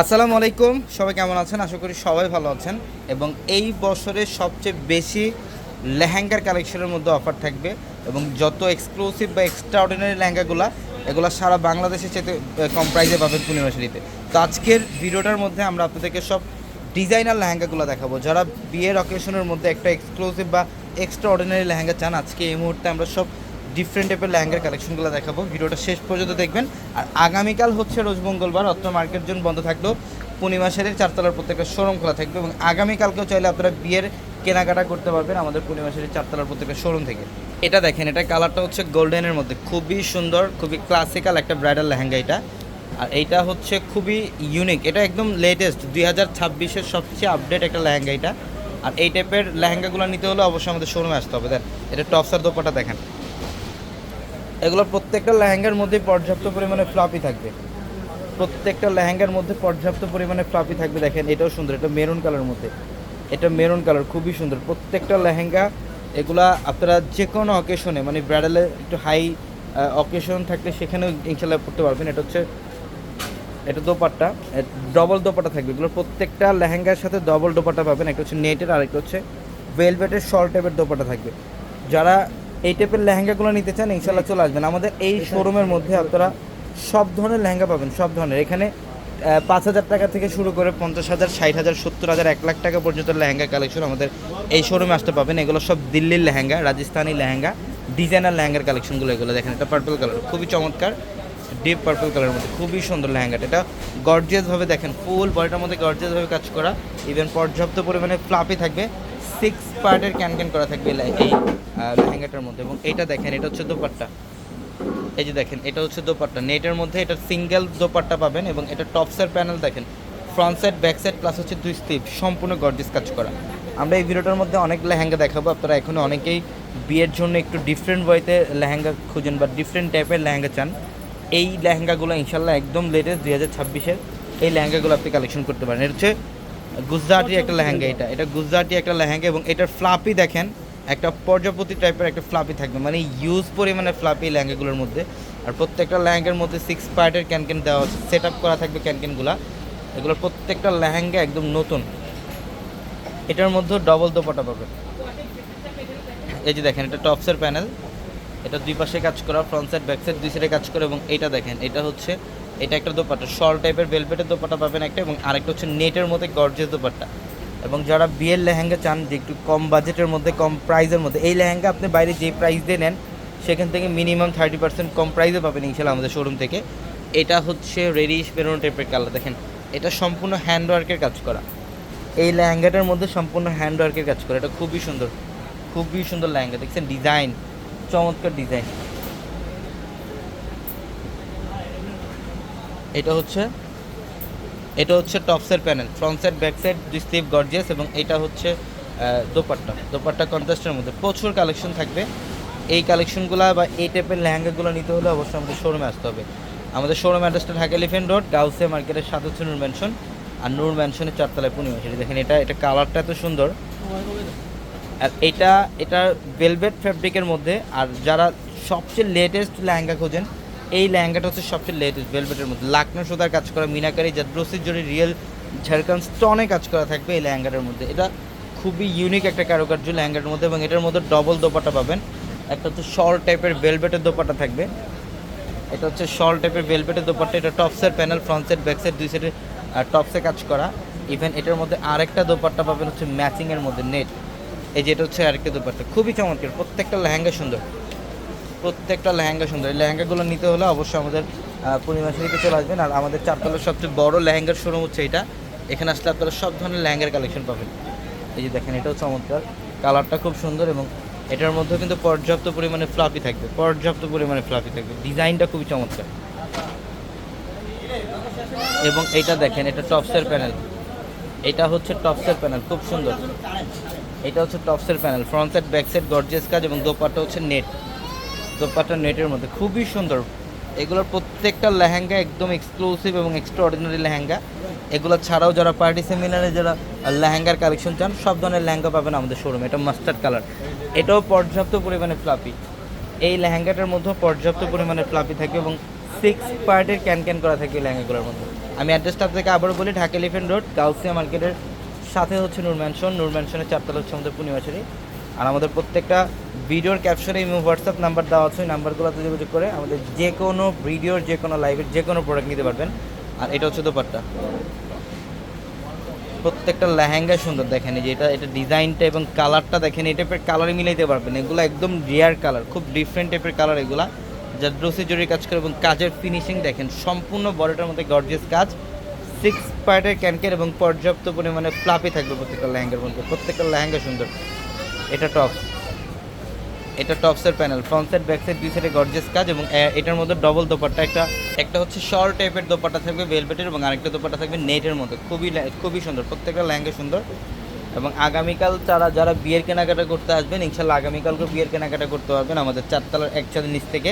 আসসালামু আলাইকুম, সবাই কেমন আছেন? আশা করি সবাই ভালো আছেন। এবং এই বছরের সবচেয়ে বেশি লেহেঙ্গার কালেকশনের মধ্যে অফার থাকবে এবং যত এক্সক্লুসিভ বা এক্সট্রা অর্ডিনারি লেহেঙ্গাগুলো এগুলো সারা বাংলাদেশে চেতে কম প্রাইসে পাবেন পূর্ণিমা শাড়িতে। তো আজকের ভিডিওটার মধ্যে আমরা আপনাদেরকে সব ডিজাইনার লেহেঙ্গাগুলো দেখাবো। যারা বিয়ের অকেশনের মধ্যে একটা এক্সক্লুসিভ বা এক্সট্রা অর্ডিনারি লেহেঙ্গা চান, আজকে এই মুহূর্তে আমরা সব ডিফারেন্ট টাইপের লেহেঙ্গার কালেকশনগুলো দেখাবো। ভিডিওটা শেষ পর্যন্ত দেখবেন। আর আগামীকাল হচ্ছে রোজ মঙ্গলবার, অত্র মার্কেট জোন বন্ধ থাকলেও পূর্ণিমা শাড়ির চারতলার প্রত্যেকটা শোরুম খোলা থাকবে এবং আগামীকালকেও চাইলে আপনারা বিয়ের কেনাকাটা করতে পারবেন আমাদের পূর্ণিমা শাড়ির চারতলার প্রত্যেকটা শোরুম থেকে। এটা দেখেন, এটা কালারটা হচ্ছে গোল্ডেনের মধ্যে, খুবই সুন্দর, খুবই ক্লাসিক্যাল একটা ব্রাইডাল লেহেঙ্গা এটা। আর এইটা হচ্ছে খুবই ইউনিক, এটা একদম লেটেস্ট 2026-এর সবচেয়ে আপডেট একটা লেহেঙ্গা এটা। আর এই টাইপের লেহেঙ্গাগুলো নিতে হলে অবশ্যই আমাদের শোরুমে আসতে হবে। দেন এটা টপসার দোপাটা দেখেন, এগুলো প্রত্যেকটা লেহেঙ্গার মধ্যে পর্যাপ্ত পরিমাণে ফ্লাপি থাকবে। প্রত্যেকটা লেহেঙ্গার মধ্যে পর্যাপ্ত পরিমাণে ফ্লাপি থাকবে। দেখেন এটাও সুন্দর, এটা মেরুন কালারের মধ্যে, এটা মেরুন কালার খুবই সুন্দর। প্রত্যেকটা লেহেঙ্গা এগুলা আপনারা যে কোনো অকেশনে, মানে ব্রাইডালে একটু হাই অকেশন থাকলে সেখানেও ইনশাল্লাহ পড়তে পারবেন। এটা দোপাট্টা, ডবল দোপাট্টা থাকবে। এগুলো প্রত্যেকটা লেহেঙ্গার সাথে ডবল দোপাট্টা পাবেন। একটা হচ্ছে নেটের আর একটা হচ্ছে ভেলভেটের শর্ট টাইপের দোপাট্টা থাকবে। যারা এই টাইপের লেহেঙ্গাগুলো নিতে চান ইনশাল্লাহ চলে আসবেন আমাদের এই শোরুমের মধ্যে। আপনারা সব ধরনের লেহেঙ্গা পাবেন, সব ধরনের। এখানে 5,000 টাকা থেকে শুরু করে 50,000, 60,000, 70,000, 1,00,000 টাকা পর্যন্ত লেহেঙ্গা কালেকশন আমাদের এই শোরুমে আসতে পাবেন। এগুলো সব দিল্লির লেহেঙ্গা, রাজস্থানি লেহেঙ্গা, ডিজাইনার লেহেঙ্গার কালেকশনগুলো এগুলো দেখেন। এটা পার্পল কালার, খুবই চমৎকার, ডিপ পার্পল কালারের মধ্যে খুবই সুন্দর লেহেঙ্গাটা। এটা গর্জিয়াসভাবে দেখেন, ফুল বডিটার মধ্যে গর্জিয়াসভাবে কাজ করা, ইভেন পর্যাপ্ত পরিমাণে ফ্লাপি থাকবে, 6 পার্টের ক্যান করা থাকবে এই লেহেঙ্গাটার মধ্যে। এবং এটা দেখেন, এটা হচ্ছে দোপাট্টা, এই যে দেখেন এটা হচ্ছে দোপাট্টা নেটের মধ্যে, এটা সিঙ্গেল দোপাট্টা পাবেন। এবং এটা টপসের প্যানেল দেখেন, front side back side plus হচ্ছে 2 স্লিভ, সম্পূর্ণ গর্জিয়াস কাজ করা। আমরা এই ভিডিওটার মধ্যে অনেক লেহেঙ্গা দেখাবো। আপনারা এখনও অনেকেই বিয়ের জন্য একটু ডিফারেন্ট ওয়েতে লেহেঙ্গা খুঁজেন বা ডিফারেন্ট টাইপের লেহেঙ্গা চান। এই লেহেঙ্গাগুলো ইনশাল্লাহ একদম লেটেস্ট 2026-এর এই লেহেঙ্গাগুলো আপনি কালেকশন করতে পারেন। এটা হচ্ছে গুজরাটি একটা লেহেঙ্গা, এটা গুজরাটি একটা লেহেঙ্গা। এবং এটার ফ্লাপি দেখেন, একটা প্রজাপতি টাইপের একটা ফ্লাপি থাকবে, মানে ইউজ পরিমাণে ফ্লাপি লেহেঙ্গাগুলোর মধ্যে। আর প্রত্যেকটা লেহেঙ্গার মধ্যে 6 পার্টের ক্যান দেওয়া হচ্ছে, সেট আপ করা থাকবে ক্যানগুলো। এগুলোর প্রত্যেকটা লেহেঙ্গা একদম নতুন। এটার মধ্যেও ডবল দোপাটা পাবে। এই যে দেখেন, এটা টপসের প্যানেল, এটা দুই পাশে কাজ করা, ফ্রন্ট সাইড ব্যাক সাইড দুই সাইডে কাজ করে। এবং এটা দেখেন, এটা একটা দোপাট্টা, শর্ট টাইপের ভেলভেটের দোপাট্টা পাবেন একটা, এবং আরেকটা হচ্ছে নেটের মধ্যে গর্জিয়াস দোপাট্টা। এবং যারা বিয়ের লেহেঙ্গা চান যে একটু কম বাজেটের মধ্যে, কম প্রাইসের মধ্যে, এই লেহেঙ্গা আপনি বাইরে যে প্রাইস দিয়ে নেন সেখান থেকে মিনিমাম 30% কম প্রাইসে পাবেন ইনশাল্লাহ আমাদের শোরুম থেকে। এটা হচ্ছে রেডিশ মেরুন টাইপের কালার দেখেন, এটা সম্পূর্ণ হ্যান্ডওয়ার্কের কাজ করা। এই লেহেঙ্গাটার মধ্যে সম্পূর্ণ হ্যান্ডওয়ার্কের কাজ করা, এটা খুবই সুন্দর, খুবই সুন্দর লেহেঙ্গা। দেখছেন ডিজাইন, চমৎকার ডিজাইন। এটা হচ্ছে টপসের panel, front side back side দুই স্লিভ গর্জিয়াস। এবং এটা হচ্ছে দোপাট্টা কন্ট্রাস্টের মধ্যে। প্রচুর কালেকশন থাকবে। এই কালেকশনগুলো বা এই টাইপের লেহেঙ্গাগুলো নিতে হলে অবশ্যই আমাদের শোরুমে আসতে হবে। আমাদের শোরুম অ্যাড্রেসটা ঢাকা এলিফ্যান্ট রোড, গাউসিয়া মার্কেটের সাথে হচ্ছে নূর ম্যানশন। আর নূর ম্যানশনের 4 তলায় পূর্ণিমা শাড়ি দেখেন, এটা কালারটা এত সুন্দর। আর এটা ভেলভেট ফ্যাব্রিকের মধ্যে। আর যারা সবচেয়ে লেটেস্ট লেহেঙ্গা খোঁজেন, এই লেহেঙ্গাটা হচ্ছে সবচেয়ে লেটেস্ট ভেলভেটের মধ্যে, লাকনো সুতার কাজ করা, মিনাকারি জাদ্রসির জন্য রিয়েল ঝাড়খান্ড স্টোনে কাজ করা থাকবে এই লেহেঙ্গাটার মধ্যে। এটা খুবই ইউনিক একটা কারুকার্য লেহেঙ্গাটার মধ্যে। এবং এটার মধ্যে ডবল দোপাট্টা পাবেন, একটা হচ্ছে শর্ট টাইপের ভেলভেটের দোপাট্টা থাকবে, এটা হচ্ছে শর্ট টাইপের ভেলভেটের দোপাট্টা। এটা টপসের panel, front side back side দুই সাইডে টপসে কাজ করা। ইভেন এটার মধ্যে আরেকটা দোপাট্টা পাবেন হচ্ছে ম্যাচিংয়ের মধ্যে নেট। এই যেটা হচ্ছে আরেকটা দোপাট্টা, খুবই চমৎকার। প্রত্যেকটা লেহেঙ্গা সুন্দর, প্রত্যেকটা লেহেঙ্গা সুন্দর। এই লেহেঙ্গাগুলো নিতে হলে অবশ্যই আমাদের পূর্ণিমা শাড়িতে চলে আসবেন। আর আমাদের চারতলার সবচেয়ে বড় লেহেঙ্গার শোরুম হচ্ছে এটা। এখানে আসলে আপনারা সব ধরনের লেহেঙ্গার কালেকশন পাবেন। এই যে দেখেন, এটাও চমৎকার, কালারটা খুব সুন্দর। এবং এটার মধ্যে কিন্তু পর্যাপ্ত পরিমাণে ফ্লাপি থাকবে, ডিজাইনটা খুবই চমৎকার। এবং এটা দেখেন, এটা টপসের প্যানেল, এটা হচ্ছে টপসের প্যানেল, খুব সুন্দর। এটা হচ্ছে টপসের panel, front side back side gorgeous কাজ। এবং দোপাট্টা হচ্ছে নেট, দোপাট্টা নেটের মধ্যে খুবই সুন্দর। এগুলোর প্রত্যেকটা লেহেঙ্গা একদম এক্সক্লুসিভ এবং এক্সট্রা অর্ডিনারি লেহেঙ্গা। এগুলো ছাড়াও যারা পার্টি সেমিনারে যারা লেহেঙ্গার কালেকশন চান, সব ধরনের লেহেঙ্গা পাবেন আমাদের শোরুমে। এটা মাস্টার্ড কালার, এটাও পর্যাপ্ত পরিমাণে ফ্লাপি। এই লেহেঙ্গাটার মধ্যেও পর্যাপ্ত পরিমাণে ফ্লাপি থাকে এবং 6 পার্টের ক্যান করা থাকে এই লেহেঙ্গাগুলোর মধ্যে। আমি অ্যাড্রেসটা আপনাকে আবারও বলি, ঢাকা এলিফ্যান্ট রোড গাউসিয়া মার্কেটের সাথে হচ্ছে নূর ম্যানশন। নূর ম্যানশনের 4 তলা হচ্ছে আমাদের পূর্ণিমাশারি। আর আমাদের প্রত্যেকটা ভিডিওর ক্যাপশনে ইমো হোয়াটসঅ্যাপ নাম্বার দেওয়া আছে, ওই নাম্বারগুলোতে যোগাযোগ করে আমাদের যে কোনো ভিডিওর যে কোনো লাইভের যে কোনো প্রোডাক্ট নিতে পারবেন। আর এটা হচ্ছে দোপাট্টা, প্রত্যেকটা লেহেঙ্গা সুন্দর দেখেন, এই যে এটা ডিজাইনটা এবং কালারটা দেখেন, এই টাইপের কালারে মিলাইতে পারবেন। এগুলো একদম রিয়ার কালার, খুব ডিফারেন্ট টাইপের কালার এগুলা, যা ড্রোসি জরি কাজ করে এবং কাজের ফিনিশিং দেখেন, সম্পূর্ণ বডিটার মধ্যে গর্জিয়াস কাজ, 6 পার্টের ক্যানকের এবং পর্যাপ্ত পরিমাণে ফ্লাপি থাকবে প্রত্যেকটা লেহেঙ্গার মধ্যে। প্রত্যেকটা লেহেঙ্গা সুন্দর। এটা টপস, এটা টপসের panel, front side back side দুই সাইডে গর্জিয়াস কাজ এবং এটার মধ্যে ডবল দোপাট্টা, একটা হচ্ছে শর্ট টাইপের দোপাট্টা থাকবে ভেলভেটের এবং আরেকটা দোপাট্টা থাকবে নেটের মধ্যে। খুবই সুন্দর, প্রত্যেকটা লেহেঙ্গা সুন্দর। এবং আগামীকাল যারা বিয়ের কেনাকাটা করতে আসবেন, ইনশাল্লাহ আগামীকালকে বিয়ের কেনাকাটা করতে পারবেন আমাদের 4 তলার একসাথে নিচ থেকে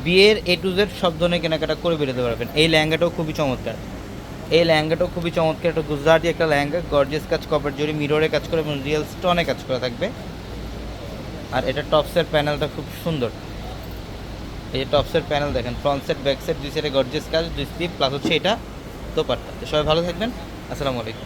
বিয়ের A to Z সব ধরনের কেনাকাটা করে বেরোতে পারবেন। এই লেহেঙ্গাটাও খুবই চমৎকার, একটা গুজরাটি একটা লেহেঙ্গা, গর্জিয়াস কাজ, কপার জরি, মিররে কাজ করে এবং রিয়েল স্টোনে কাজ করা থাকবে। আর এটা টপসের প্যানেলটা খুব সুন্দর, এই যে টপসের প্যানেল দেখেন, ফ্রন্ট সাইড ব্যাক সাইড দুই সাইডে গর্জিয়াস কাজ, দুই স্লিপ প্লাস হচ্ছে এটা দোপাট্টা। তো সবাই ভালো থাকবেন, আসসালামু আলাইকুম।